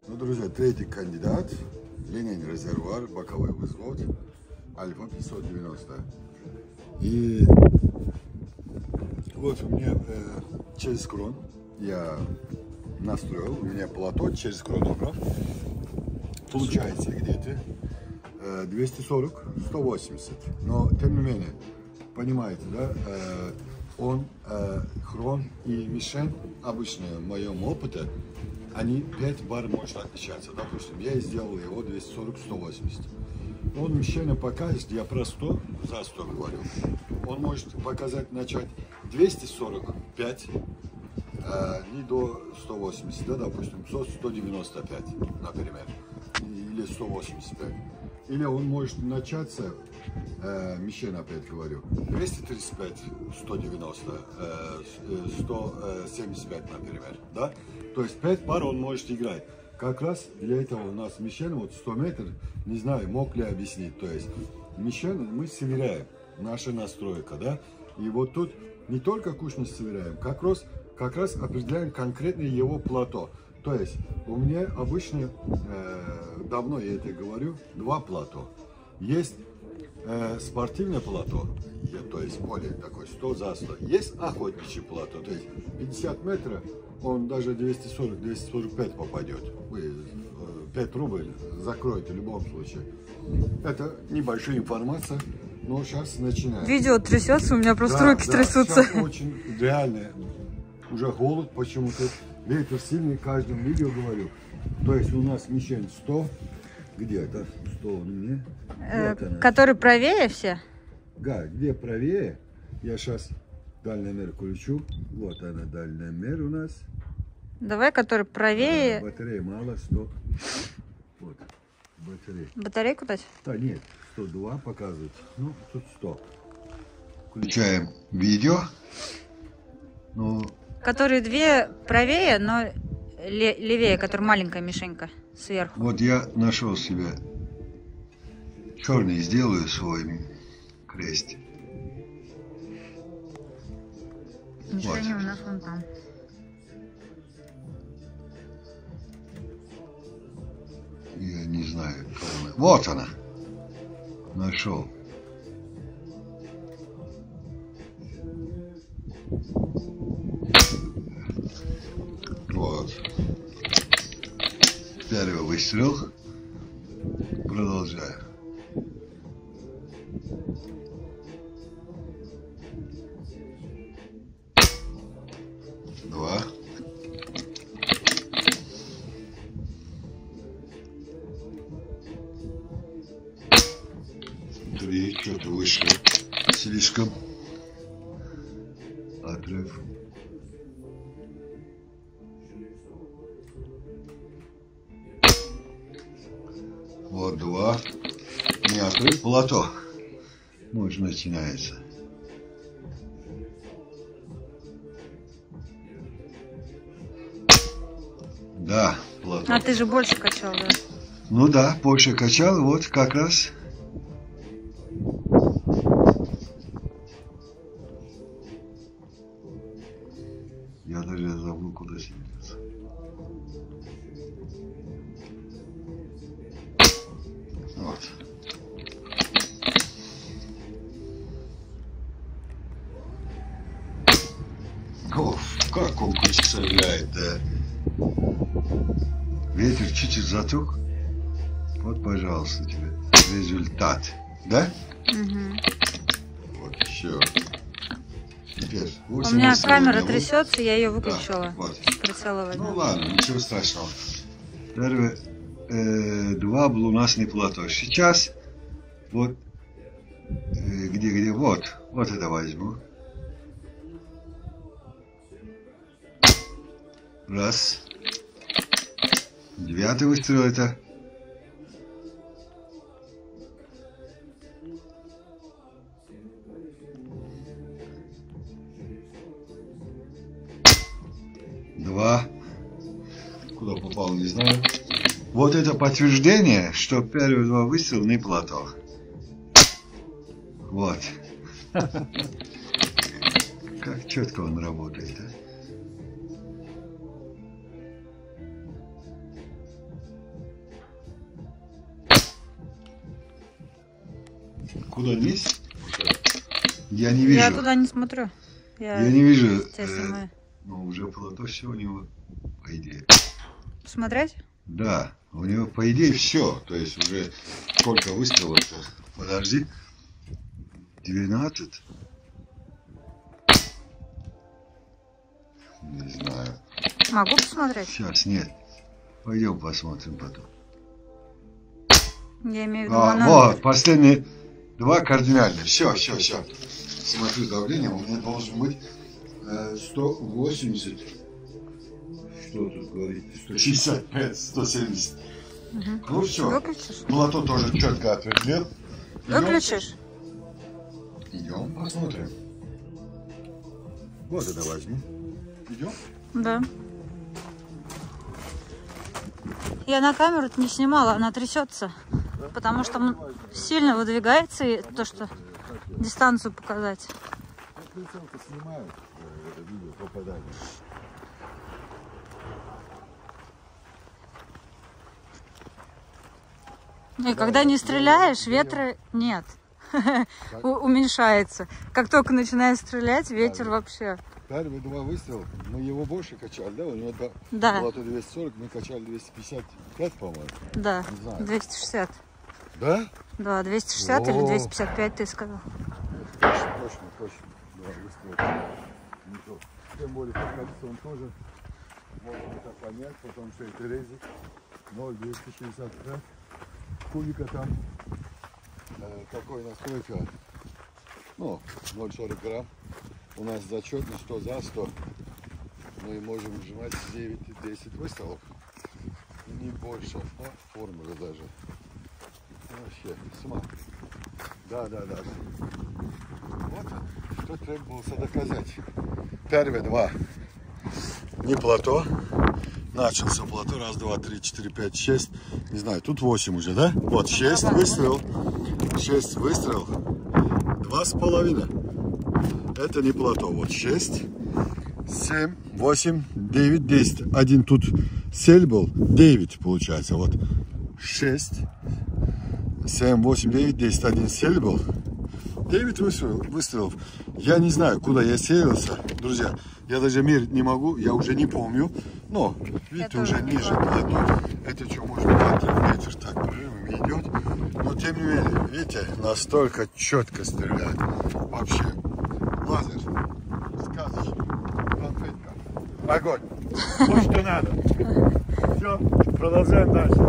Ну, друзья, третий кандидат. Линейный резервуар, боковой взвод, Альфа 590. И вот у меня через крон я настроил, у меня плато через хронограф. Получается где-то 240-180. Но, тем не менее, понимаете, да, хрон и мишень, обычно в моем опыте, они 5 бар может отличаться. Допустим, я сделал его 240-180. Он мишень покажет, я про 100, за 100 говорю. Он может показать начать 245, не до 180, да, допустим, 195, например, или 185. Или он может начаться, мишень опять говорю, 235, 190, 175, например, да? То есть 5 пар он может играть. Как раз для этого у нас мишень, вот 100 метров, не знаю, мог ли объяснить, то есть мишень мы сверяем, наша настройка, да? И вот тут не только кучность сверяем, как раз определяем конкретно его плато. То есть у меня обычно, давно я это говорю, 2 плато. Есть спортивное плато, то есть более такой 100 за 100. Есть охотничье плато, то есть 50 метров, он даже 240-245 попадет. Вы 5 рублей закроете в любом случае. Это небольшая информация, но сейчас начинаем. Видео трясется, у меня просто руки трясутся. Сейчас очень реально, уже холод почему-то. Ветер сильный, в каждом видео говорю. То есть у нас мишень 100, где-то 100 у меня. Вот который правее все? Да, где правее, я сейчас дальномер включу. Вот она, дальномер у нас. Давай, который правее. Батарея мало, 100. Вот, батарея. Батарейку дать? Да, нет, 102 показывает. Ну, тут 100. Включаем видео. Ну, которые 2 правее, но левее, которая маленькая мишенька сверху. Вот я нашел себе черный, сделаю свой крестик. Мишень вот у нас вон там. Я не знаю, кого. Вот она. Нашел. Вот. Первый выстрел. Продолжаю. Два. Три. Что-то вышло. Слишком. Отрыв. Вот 2. Не отрыв, плато. Может, начинается. Да, плато. А ты же больше качал, да? Ну да, больше качал, вот как раз. Я даже забыл, куда сидеть. Вот. Оф, как он представляет, да. Ветер чуть-чуть затух. Вот, пожалуйста, тебе результат. Да? Угу. Вот еще. Теперь У меня камера трясется, я ее выключила. Да, вот. Прицела возьму. Ну ладно, ничего страшного. Первые 2 было у нас не плато. Сейчас вот где вот это возьму. Раз. 9-й выстрел это. Два. Куда попал, не знаю. Вот это подтверждение, что первые 2 выстрела не плато. Вот. Как четко он работает, а? куда вниз? Я не вижу. Я туда не смотрю. Я не вижу. Снимаю. Ну, уже плато все у него, по идее. Смотреть? Да, у него, по идее, все. То есть уже сколько выстрелов? Подожди. 12. Не знаю. Могу посмотреть? Сейчас, нет. Пойдем посмотрим потом. Я имею в виду Вот, последние 2 кардинальных. Все. Смотрю давление, у меня должен быть 180. Что тут говорит? 165, 170. Угу. Ну все. Выключишь? Плато тоже четко определил. Выключишь? Идем посмотрим. Вот это возьми. Идем? Да. Я на камеру не снимала, она трясется. Потому что он сильно выдвигается, и то, что дистанцию показать. Прицелка снимают это видео попадание. И когда не стреляешь, ветра нет. Уменьшается. Как только начинаешь стрелять, ветер вообще. Первые 2 выстрела, мы его больше качали, да? У него Да. было 240, мы качали 255, по-моему. Да, Не знаю. 260. Да? Да, 260 или 255 ты сказал. Точно. 2 выстрела. Тем более, по качеству он тоже можно это понять, потому что это резик 0,265 кубика там. Такой настройка, ну, 0,40 грамм. У нас зачетно 100 за 100. Мы можем нажимать 9-10 выстрелов. Не больше. А, формула даже. Вообще, смотри. Да. Вот что требовалось доказать. Первые 2. Не плато. Начался плато. 1, 2, 3, 4, 5, 6. Не знаю, тут 8 уже, да? Вот 6 выстрелов. 6 выстрелов. 2,5. Это не плато. Вот 6, 7, 8, 9, 10. Один тут сель был. 9 получается. Вот 6, 7, 8, 9, 10. Один сель был. 9 выстрелов. Я не знаю, куда я селился. Друзья, я даже мерить не могу. Я уже не помню. Но, видите, уже ниже плато. Это что, может быть, 1 метр так прерывом идет. Но, тем не менее, видите, настолько четко стреляет. Вообще. Лазер. Сказочный. Конфетка. Огонь. Вот что надо. Все, продолжаем дальше.